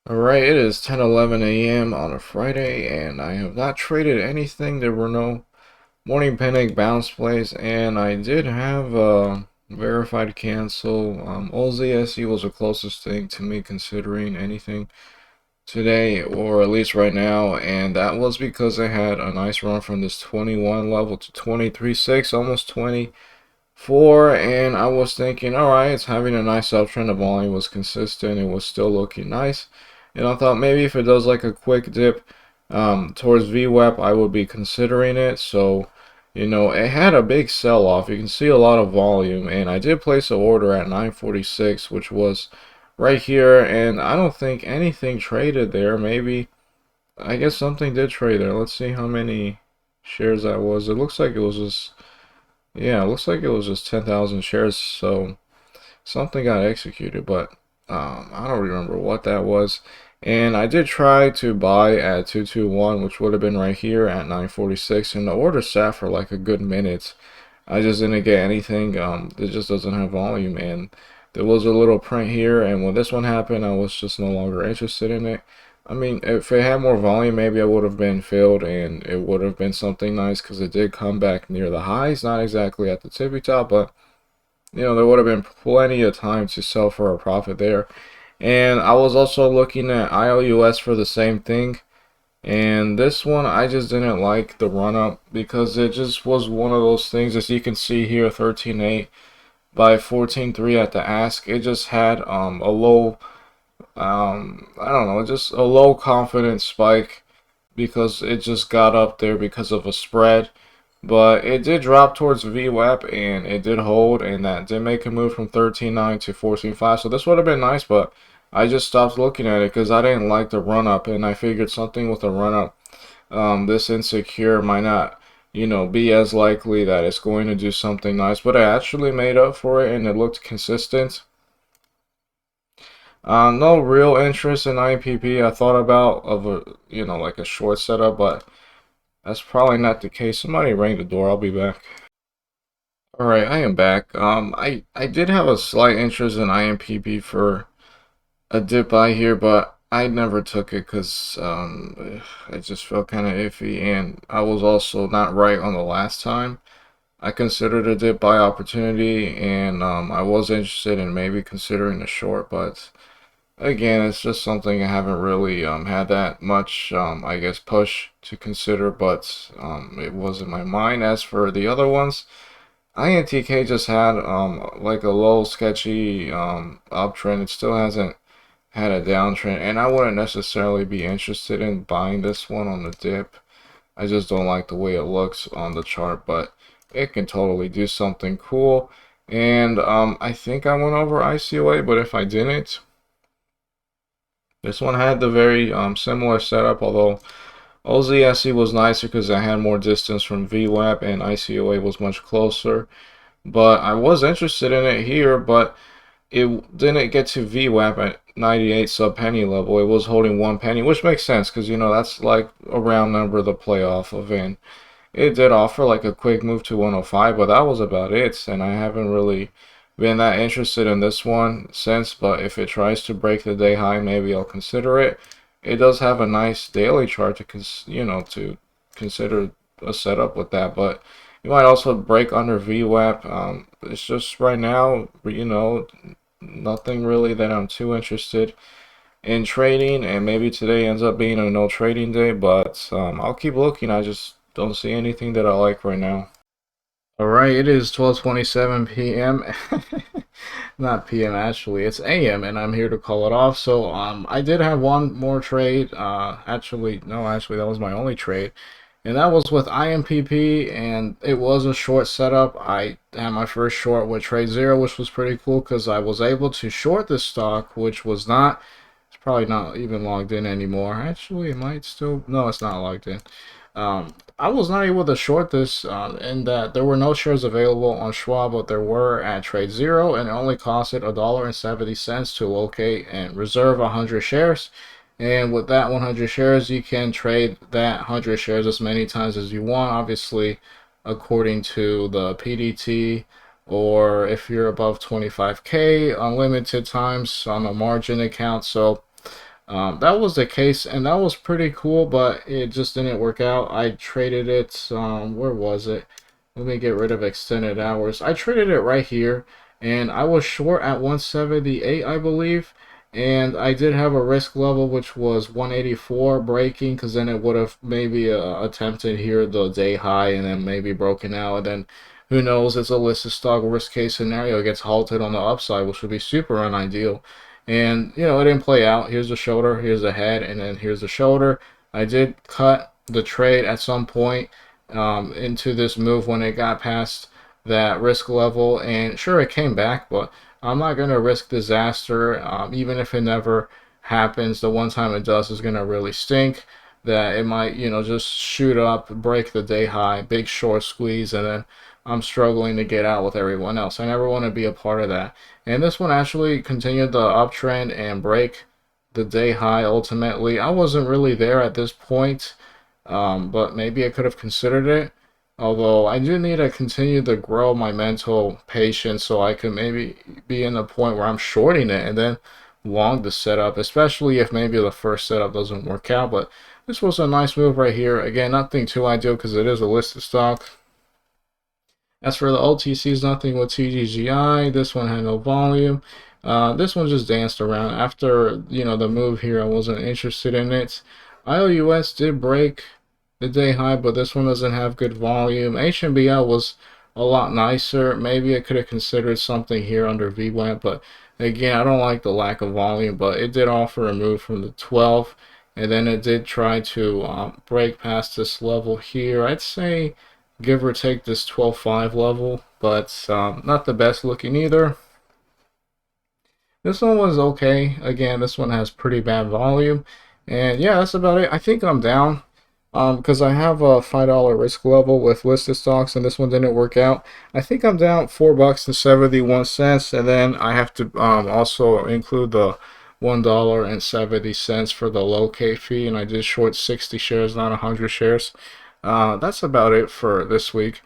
Alright, it is 10:11 a.m. on a Friday, and I have not traded anything. There were no morning panic bounce plays, and I did have a verified cancel. OZSE was the closest thing to me considering anything today, or at least right now, and that was because I had a nice run from this 21 level to 23.6, almost 24, and I was thinking, alright, it's having a nice uptrend. The volume was consistent, it was still looking nice. And I thought maybe if it does like a quick dip towards VWAP, I would be considering it. So, it had a big sell-off. You can see a lot of volume, and I did place an order at 946, which was right here, and I don't think anything traded there. Maybe, I guess something did trade there. Let's see how many shares that was. It looks like it was just, yeah, it looks like it was just 10,000 shares. So something got executed, but I don't remember what that was. And I did try to buy at 221, which would have been right here at 946, and the order sat for like a good minute. I just didn't get anything. It just doesn't have volume, and there was a little print here, and when this one happened, I was just no longer interested in it. I mean, if it had more volume, maybe I would have been filled, and it would have been something nice because it did come back near the highs, not exactly at the tippy top, but there would have been plenty of time to sell for a profit there. And I was also looking at ILUS for the same thing. And this one, I just didn't like the run up because it just was one of those things, as you can see here, 13.8 by 14.3 at the ask. It just had a low, I don't know, just a low confidence spike because it just got up there because of a spread. But it did drop towards VWAP and it did hold, and that did make a move from 13.9 to 14.5. So this would have been nice, but I just stopped looking at it because I didn't like the run up, and I figured something with a run up this insecure might not, be as likely that it's going to do something nice. But I actually made up for it and it looked consistent. No real interest in IMPP. I thought about of a, like a short setup, but that's probably not the case. Somebody rang the door. I'll be back. All right, I am back. I did have a slight interest in IMPP for a dip by here, but I never took it because it just felt kind of iffy, and I was also not right on the last time. I considered a dip buy opportunity, and I was interested in maybe considering a short, but again, it's just something I haven't really had that much, I guess, push to consider, but it was in my mind. As for the other ones, INTK just had like a low sketchy uptrend. It still hasn't had a downtrend, and I wouldn't necessarily be interested in buying this one on the dip. I just don't like the way it looks on the chart, but it can totally do something cool. And I think I went over ICOA, but if I didn't, this one had the very similar setup, although OZSE was nicer because I had more distance from VWAP and ICOA was much closer. But I was interested in it here, but it didn't get to VWAP at 98 sub penny level. It was holding 1 penny, which makes sense because that's like a round number the playoff of, and it did offer like a quick move to 105, but that was about it. And I haven't really been that interested in this one since, but if it tries to break the day high, maybe I'll consider it. It does have a nice daily chart to consider a setup with that, but you might also break under VWAP. It's just right now, nothing really that I'm too interested in trading, and maybe today ends up being a no trading day, but I'll keep looking. I just don't see anything that I like right now. All right, it is 12:27 p.m. Not p.m. actually, it's a.m. and I'm here to call it off. So I did have one more trade. Actually, no, actually that was my only trade, and that was with IMPP, and it was a short setup. I had my first short with trade zero, which was pretty cool because I was able to short this stock, which was not. It's probably not even logged in anymore. Actually, it might still. No, it's not logged in. I was not able to short this in that there were no shares available on Schwab, but there were at Trade Zero, and it only costed $1.70 to locate and reserve 100 shares. And with that 100 shares, you can trade that 100 shares as many times as you want, obviously, according to the PDT, or if you're above 25K, unlimited times on a margin account. So That was the case, and that was pretty cool, but it just didn't work out. I traded it, where was it? Let me get rid of extended hours. I traded it right here, and I was short at 178, I believe. And I did have a risk level which was 184 breaking, because then it would have maybe attempted here the day high and then maybe broken out. And then who knows, it's a listed stock. Worst case scenario, it gets halted on the upside, which would be super unideal. And it didn't play out. Here's the shoulder, here's the head, and then here's the shoulder. I did cut the trade at some point into this move when it got past that risk level, and sure, it came back, but I'm not going to risk disaster. Even if it never happens, the one time it does is going to really stink. That it might, just shoot up, break the day high, big short squeeze, and then I'm struggling to get out with everyone else. I never want to be a part of that. And this one actually continued the uptrend and break the day high ultimately. I wasn't really there at this point, but maybe I could have considered it. Although I do need to continue to grow my mental patience so I can maybe be in a point where I'm shorting it and then long the setup, especially if maybe the first setup doesn't work out. But this was a nice move right here. Again, nothing too ideal because it is a listed stock. As for the OTCs, nothing with TGGI. This one had no volume. This one just danced around. After, the move here, I wasn't interested in it. IOUS did break the day high, but this one doesn't have good volume. HMBL was a lot nicer. Maybe I could have considered something here under VWAP, but again, I don't like the lack of volume, but it did offer a move from the 12, and then it did try to break past this level here. I'd say give or take this 12.5 level, but not the best looking either. This one was okay. Again, this one has pretty bad volume. And yeah, that's about it. I think I'm down because I have a $5 risk level with listed stocks, and this one didn't work out. I think I'm down $4.71, and then I have to also include the $1.70 for the locate fee, and I did short 60 shares, not 100 shares. That's about it for this week.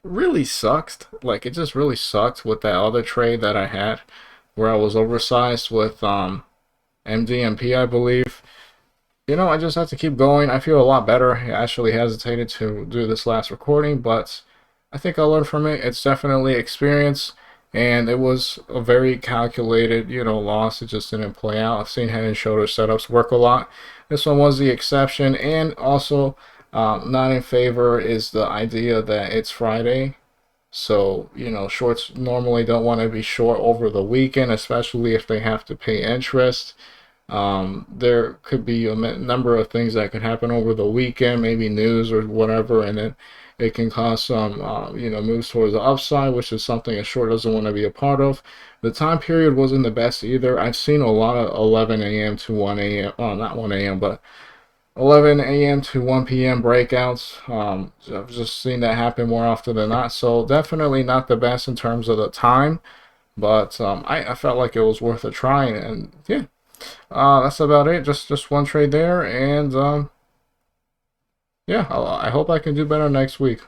Really sucked. Like, it just really sucked with that other trade that I had where I was oversized with MDMP, I believe. I just have to keep going. I feel a lot better. I actually hesitated to do this last recording, but I think I learned from it. It's definitely experience, and it was a very calculated, loss. It just didn't play out. I've seen head and shoulder setups work a lot. This one was the exception, and also not in favor is the idea that it's Friday. So, shorts normally don't want to be short over the weekend, especially if they have to pay interest. There could be a number of things that could happen over the weekend, maybe news or whatever, and it can cause some, moves towards the upside, which is something a short doesn't want to be a part of. The time period wasn't the best either. I've seen a lot of 11 a.m. to 1 a.m., well, not 1 a.m., but 11 a.m. to 1 p.m. breakouts. I've just seen that happen more often than not. So definitely not the best in terms of the time, but I felt like it was worth a try. And yeah, that's about it. Just one trade there, and yeah, I hope I can do better next week.